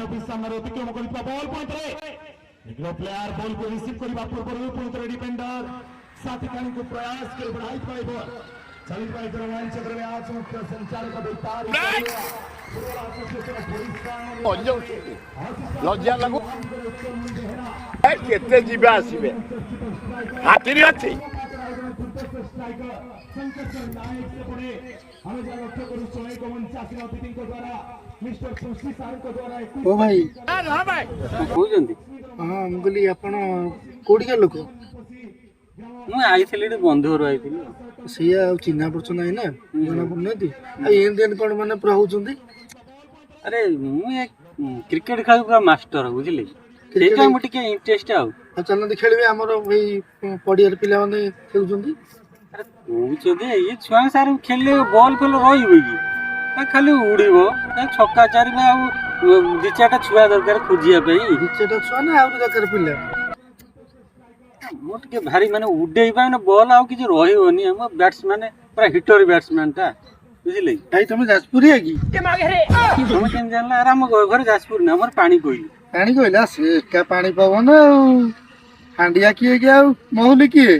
सामने अतिक्रम करथिबा ball point रे Negro player ball को रिसीव करबा पूर्व पुत्र डिफेंडर साथी कानी को प्रयास कर बढ़ाई पाइबो चली पाई रोमांचक रे आज मुख्य संचालक बेतार लज्जा लागू केते जीवा आसीबे हाथी अछि ओ भाई हां भाई କହୁଛନ୍ତି हाँ ମୁଁ କହିଲି ଆପଣ କୋଉଠିକା ଲୋକ ମୁଁ ଆଇଥିଲି ଏଠି ବନ୍ଧୁ ଘରୁ ଆଇଥିଲି ସେଇଆ ଆଉ ଚିହ୍ନା ପରିଚୟ ନାହିଁ ନା ଜଣା ପଡୁନାହାନ୍ତି ଆଉ ଏମିତି ଏମିତି କଣ ମାନେ ପୁରା ହଉଛନ୍ତି ଆରେ ମୁଁ ଏ କ୍ରିକେଟ ଖେଳ ପୁରା ମାଷ୍ଟର ବୁଝିଲେ ସେଇଟା ମୁଁ ଟିକେ ଇଣ୍ଟରେଷ୍ଟ ଆଉ ଚାଲନ୍ତି ଖେଳିବେ ଆମର ଏଇ ପଡ଼ିଆରେ ପିଲାମାନେ ଖେଳୁଛନ୍ତି ଆରେ କହୁଛନ୍ତି ଇଏ ଛୁଆ ସାର୍ ଖେଳିଲେ ବଲ୍ ଫଲ୍ ରହିବ କି ଖାଲି ଉଡ଼ିବ ଛକା ଚାରିବା ଆଉ ଦି ଚାରିଟା ଛୁଆ ଦରକାର ଖୋଜିବା ପାଇଁ ଦି ଚାରିଟା ଛୁଆ ନା ଆହୁରି ଦରକାର ପିଲା ମୁଁ ଟିକେ ଭାରି ମାନେ ଉଡ଼େଇବା ମାନେ ବଲ୍ ଆଉ କିଛି ରହିବନି ଆମ ବ୍ୟାଟ୍ସମ୍ୟାନ ପୁରା ହିଟର ବ୍ୟାଟ୍ସମ୍ୟାନ ଟା ବୁଝିଲେ ଭାଇ ତମେ ଯାଜପୁରିଆ କି ତମେ କେମିତି ଜାଣିଲା ଆରେ ଆମ ଘରେ ଯାଜପୁର ନା ଆମର ପାଣି କୋଇଲି ପାଣି କହିଲା ସେ ଏକା ପାଣି ପବନ ଆଉ ହାଣ୍ଡିଆ କିଏ କି ଆଉ ମହୁଲି କିଏ